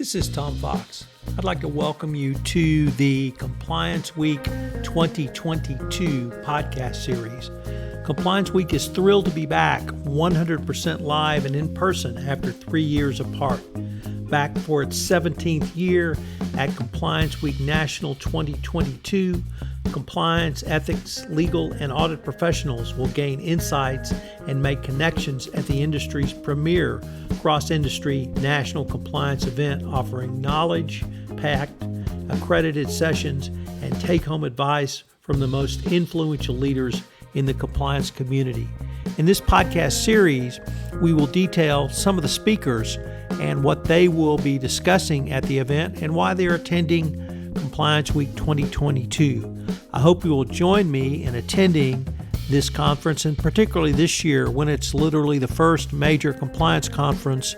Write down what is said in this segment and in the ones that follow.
This is Tom Fox. I'd like to welcome you to the Compliance Week 2022 podcast series. Compliance Week is thrilled to be back 100% live and in person after 3 years apart. Back for its 17th year at Compliance Week National 2022, compliance, ethics, legal, and audit professionals will gain insights and make connections at the industry's premier cross-industry national compliance event, offering knowledge-packed, accredited sessions and take-home advice from the most influential leaders in the compliance community. In this podcast series, we will detail some of the speakers and what they will be discussing at the event and why they're attending Compliance Week 2022. I hope you will join me in attending this conference, and particularly this year when it's literally the first major compliance conference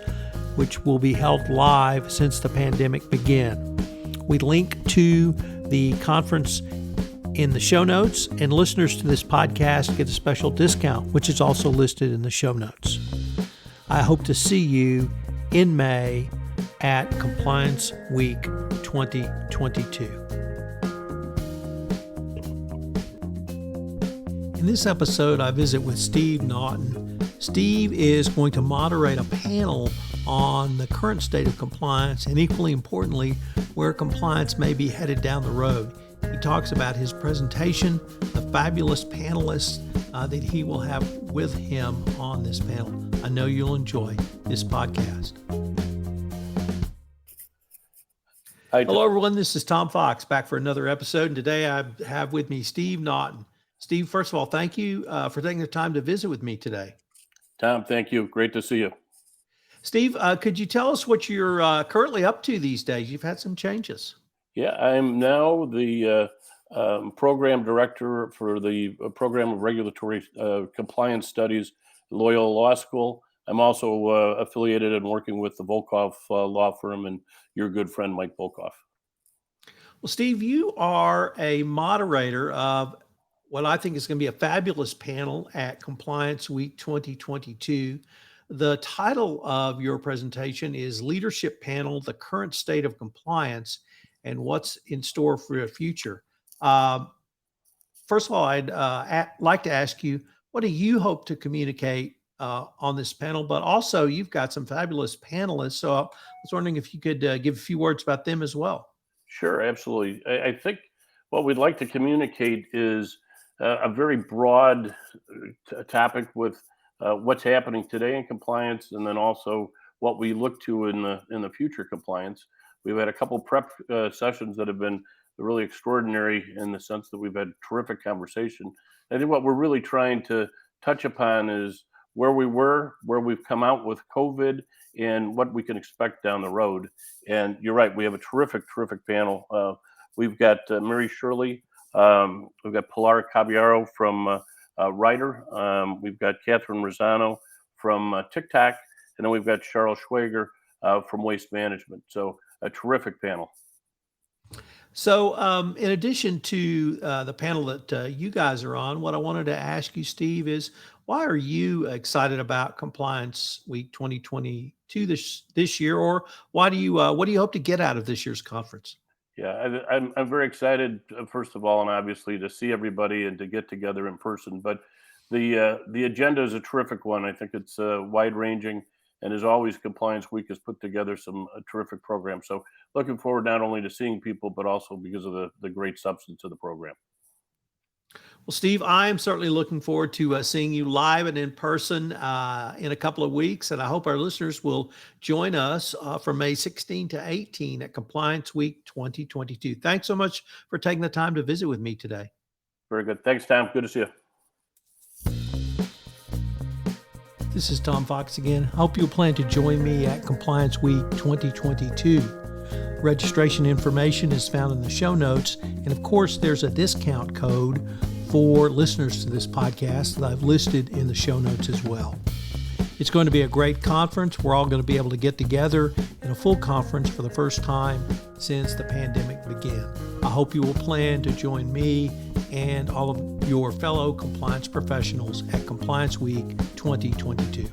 which will be held live since the pandemic began. We link to the conference in the show notes, and listeners to this podcast get a special discount, which is also listed in the show notes. I hope to see you in May at Compliance Week 2022. In this episode, I visit with Steve Naughton. Steve is going to moderate a panel on the current state of compliance and, equally importantly, where compliance may be headed down the road. He talks about his presentation, the fabulous panelists that he will have with him on this panel. I know you'll enjoy this podcast. Hello, everyone. This is Tom Fox back for another episode. And today I have with me Steve Naughton. Steve, first of all, thank you for taking the time to visit with me today. Tom, thank you. Great to see you. Steve, could you tell us what you're currently up to these days? You've had some changes. Yeah, I'm now the program director for the program of regulatory compliance studies at Loyola Law School. I'm also affiliated and working with the Volkoff law firm and your good friend, Mike Volkoff. Well, Steve, you are a moderator of what I think is going to be a fabulous panel at Compliance Week 2022. The title of your presentation is Leadership Panel, the Current State of Compliance and What's in Store for the Future. First of all, I'd like to ask you, what do you hope to communicate on this panel? But also, you've got some fabulous panelists, so I was wondering if you could give a few words about them as well. Sure, absolutely. I think what we'd like to communicate is a very broad topic with what's happening today in compliance, and then also what we look to in the future compliance. We've had a couple prep sessions that have been really extraordinary in the sense that we've had terrific conversation. I think what we're really trying to touch upon is where we were, where we've come out with COVID, and what we can expect down the road. And you're right, we have a terrific panel. We've got Mary Shirley. We've got Pilar Caballero from Ryder. We've got Catherine Rosano from TikTok. And then we've got Charles Schwager from Waste Management. So a terrific panel. So in addition to the panel that you guys are on, what I wanted to ask you, Steve, is why are you excited about Compliance Week 2022 this year, or what do you hope to get out of this year's conference? Yeah, I'm very excited, first of all, and obviously to see everybody and to get together in person. But the agenda is a terrific one. I think it's wide-ranging, and as always, Compliance Week has put together some terrific programs. So looking forward not only to seeing people, but also because of the great substance of the program. Well, Steve, I am certainly looking forward to seeing you live and in person in a couple of weeks, and I hope our listeners will join us from May 16 to 18 at Compliance Week 2022. Thanks so much for taking the time to visit with me today. Very good. Thanks, Tom. Good to see you. This is Tom Fox again. I hope you'll plan to join me at Compliance Week 2022. Registration information is found in the show notes, and of course, there's a discount code for listeners to this podcast that I've listed in the show notes as well. It's going to be a great conference. We're all going to be able to get together in a full conference for the first time since the pandemic began. I hope you will plan to join me and all of your fellow compliance professionals at Compliance Week 2022.